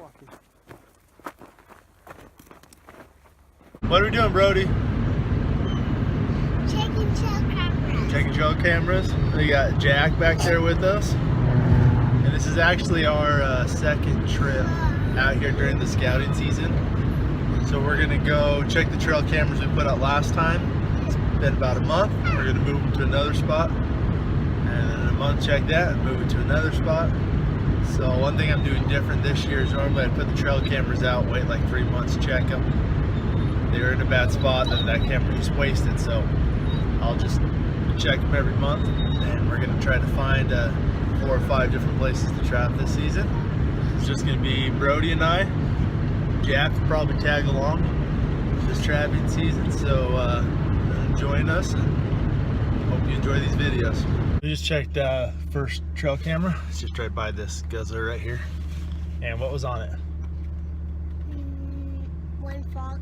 walking. What are we doing, Brody? Checking trail cameras. Checking trail cameras. We got Jack back there with us. And this is actually our second trip out here during the scouting season. So we're gonna go check the trail cameras we put out last time. It's been about a month. We're gonna move them to another spot. And then in a month check that and move it to another spot. So one thing I'm doing different this year is normally I put the trail cameras out, wait like 3 months, check them. They're in a bad spot, then that camera just wasted. So I'll just check them every month, and we're gonna try to find 4 or 5 different places to trap this season. It's just gonna be Brody and I. Jack will probably tag along this trapping season, so join us and hope you enjoy these videos. We just checked first trail camera. It's just right by this guzzler right here. And what was on it? 1 fox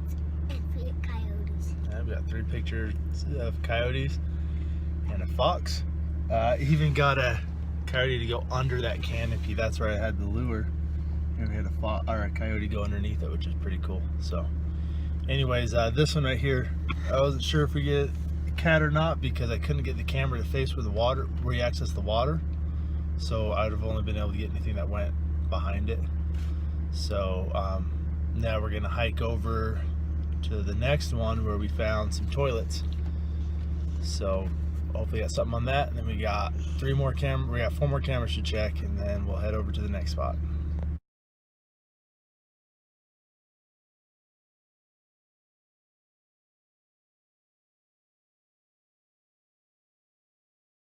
and 3 coyotes. I've got 3 pictures of coyotes and a fox. Even got a coyote to go under that canopy. That's where I had the lure. And we had a coyote go underneath it, which is pretty cool. So anyways, this one right here, I wasn't sure if we get a cat or not because I couldn't get the camera to face where the water, where you access the water. So I'd have only been able to get anything that went behind it. So now we're gonna hike over to the next one where we found some toilets. So hopefully got something on that, and then we got 4 more cameras to check, and then we'll head over to the next spot.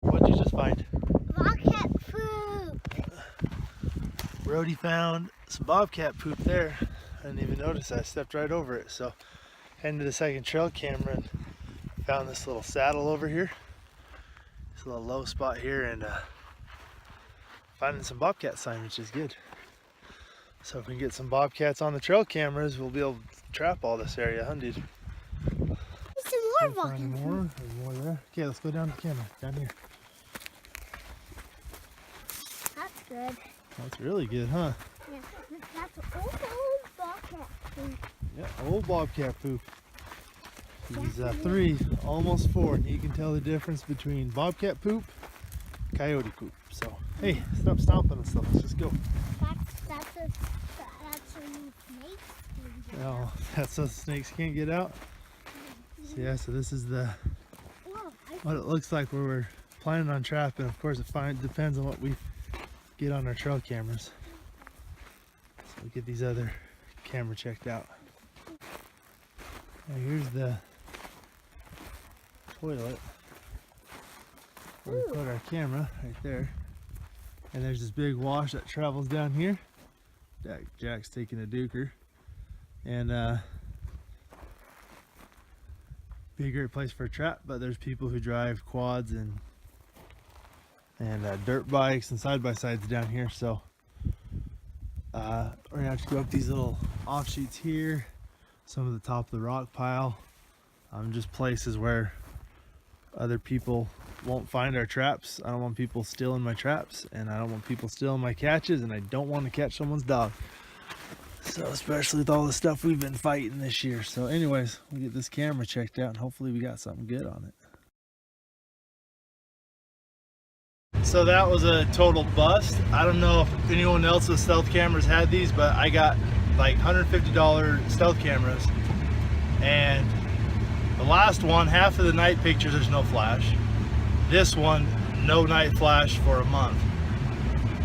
What'd you just find? Bobcat poop. Brody found some bobcat poop there. I didn't even notice that. I stepped right over it. So heading to the second trail camera and found this little saddle over here. This little low spot here, and finding some bobcat sign, which is good. So if we can get some bobcats on the trail cameras, we'll be able to trap all this area, huh, dude? There's some more bobcat poop. There's more there. Okay, let's go down to the camera. Down here. That's good. That's really good, huh? Yeah, that's old bobcat poop. Yeah, old bobcat poop. These 3, almost 4. And you can tell the difference between bobcat poop, coyote poop. So, hey, stop stomping and stuff. Let's just go. That's a snake. Oh, that's so snakes can't get out. So yeah, so this is what it looks like where we're planning on trapping. Of course, it depends on what we get on our trail cameras. So we'll get these other camera checked out. Now here's the toilet where we put our camera right there. And there's this big wash that travels down here. Jack's taking a duker. And be a great place for a trap, but there's people who drive quads and dirt bikes and side-by-sides down here. So we're gonna have to go up these little offshoots here, some of the top of the rock pile, just places where other people won't find our traps. I don't want people stealing my traps, and I don't want people stealing my catches, and I don't want to catch someone's dog. So especially with all the stuff we've been fighting this year. So anyways, we'll get this camera checked out and hopefully we got something good on it. So that was a total bust. I don't know if anyone else with stealth cameras had these, but I got like $150 stealth cameras, and the last one, half of the night pictures, there's no flash. This one, no night flash for a month.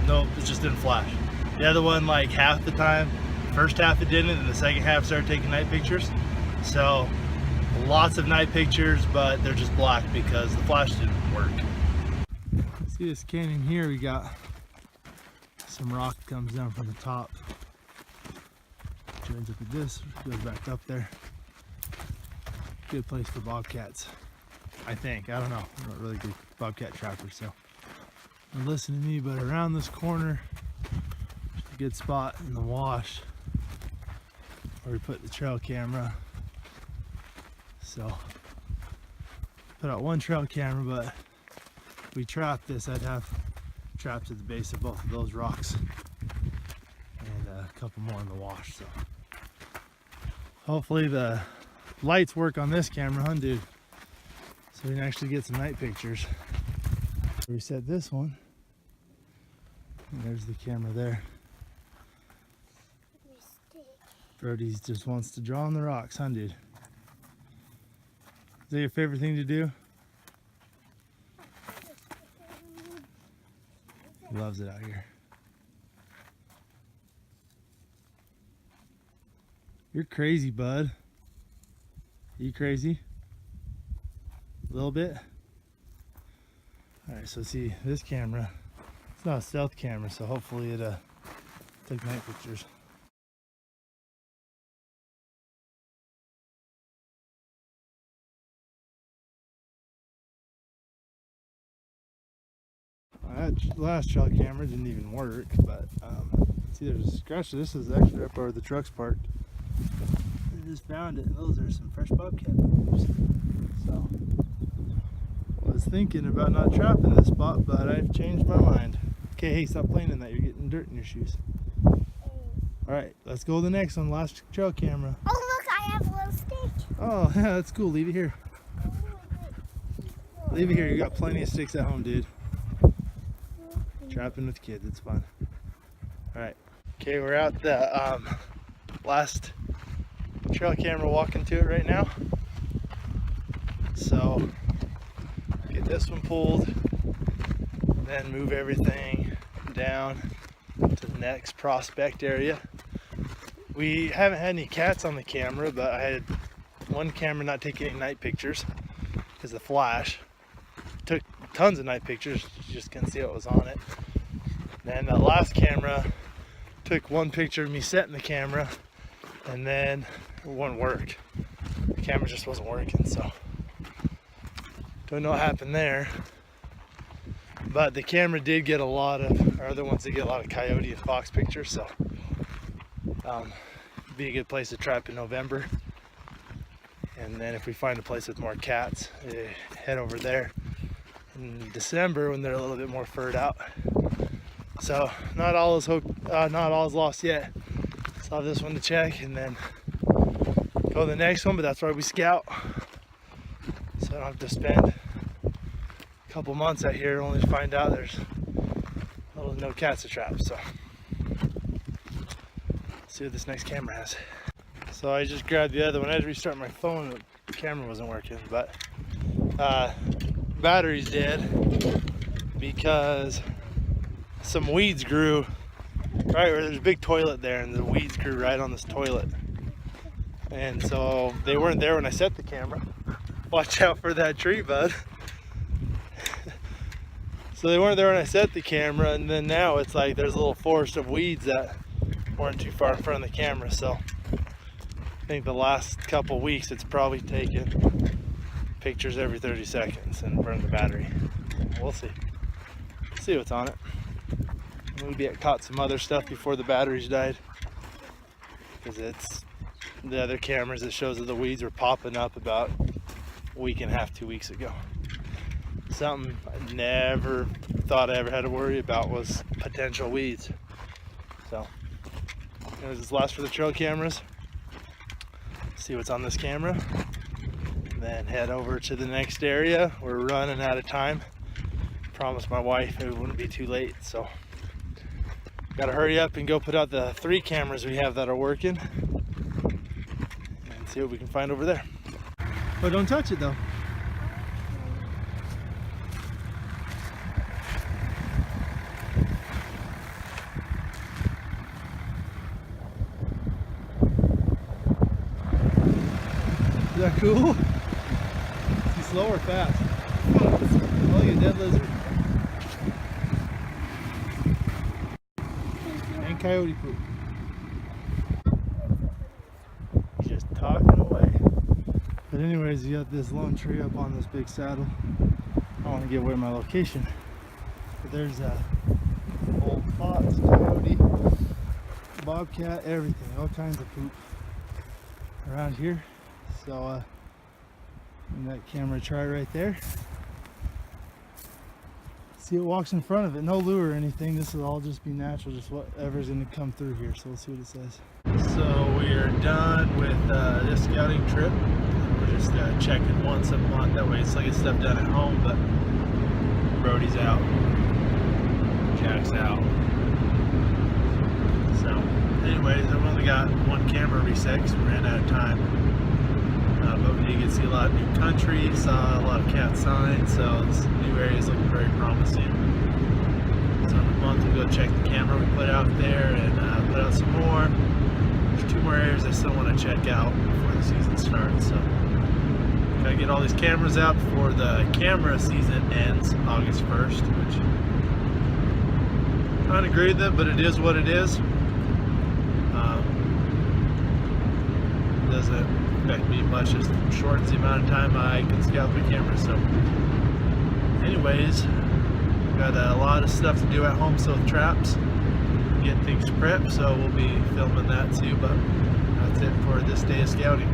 No, it just didn't flash. The other one, like half the time, first half it didn't, and the second half started taking night pictures. So lots of night pictures, but they're just black because the flash didn't work. See this canyon here, we got some rock comes down from the top, joins up at this, goes back up there. Good place for bobcats, I think. I don't know, I'm not really a good bobcat trapper, so don't listen to me, but around this corner, a good spot in the wash where we put the trail camera. So put out 1 trail camera, but if we trap this, I'd have traps at the base of both of those rocks and couple more in the wash. So hopefully the lights work on this camera, huh, dude? So we can actually get some night pictures. Reset this one. And there's the camera there. Brody just wants to draw on the rocks, huh, dude? Is that your favorite thing to do? He loves it out here. You're crazy, bud. Are you crazy? A little bit? Alright, so see, this camera, it's not a stealth camera, so hopefully it took night pictures. That last trail camera didn't even work, but see, there's a scratch. This is actually up where the truck's parked. I just found it, and those are some fresh bobcat poops. So I was thinking about not trapping this spot, but I've changed my mind. Okay, hey, stop playing in that. You're getting dirt in your shoes. Alright, let's go to the next one. Last trail camera. Oh, look, I have a little stick. Oh, yeah, that's cool. Leave it here. Leave it here. You got plenty of sticks at home, dude. Trapping with kids, it's fun. Alright. Okay, we're out the last trail camera, walking to it right now. So, get this one pulled, then move everything down to the next prospect area. We haven't had any cats on the camera, but I had one camera not taking any night pictures because the flash took tons of night pictures, you just couldn't see what was on it. Then the last camera took one picture of me setting the camera, and then it wouldn't work. The camera just wasn't working, so don't know what happened there. But the camera did get a lot of, or other ones did get a lot of coyote and fox pictures, so be a good place to trap in November. And then if we find a place with more cats, head over there in December when they're a little bit more furred out. So not all is lost yet. Still have this one to check, and then go to the next one. But that's why we scout, so I don't have to spend a couple months out here only to find out there's little to no cats to trap. So let's see what this next camera has. So I just grabbed the other one. I had to restart my phone. The camera wasn't working, but battery's dead because some weeds grew right where there's a big toilet there, and the weeds grew right on this toilet. And so they weren't there when I set the camera. Watch out for that tree, bud. So they weren't there when I set the camera, and then now it's like there's a little forest of weeds that weren't too far in front of the camera. So I think the last couple weeks it's probably taken pictures every 30 seconds and burned the battery. We'll see. See what's on it. Maybe it caught some other stuff before the batteries died, because it's the other cameras that shows that the weeds were popping up about a week and a half, 2 weeks ago. Something I never thought I ever had to worry about was potential weeds. So there's this last for the trail cameras. See what's on this camera, and then head over to the next area. We're running out of time. Promised my wife it wouldn't be too late, so gotta hurry up and go put out the 3 cameras we have that are working and see what we can find over there. But don't touch it though. Is that cool? Is he slow or fast? Oh, look at dead lizard. And coyote poop. Just talking away. But anyways, you got this lone tree up on this big saddle. I want to give away my location. But there's a old fox, coyote, bobcat, everything, all kinds of poop around here. So and that camera try right there. See, it walks in front of it. No lure or anything. This will all just be natural, just whatever's going to come through here. So we'll see what it says. So we are done with this scouting trip. We're just checking once a month. That way it's like it's stuff done at home, but Brody's out. Jack's out. So anyways, I've only got one camera reset because we ran out of time. But we did get to see a lot of new country, saw a lot of cat signs, so this new area is looking very promising. So in a month we'll go check the camera we put out there and put out some more. There's 2 more areas I still want to check out before the season starts. So gotta get all these cameras out before the camera season ends August 1st, which I don't agree with it, but it is what it is. Doesn't affect me much, just shortens the amount of time I can scout the camera. So anyways, got a lot of stuff to do at home still with traps, getting things prepped, so we'll be filming that too. But that's it for this day of scouting.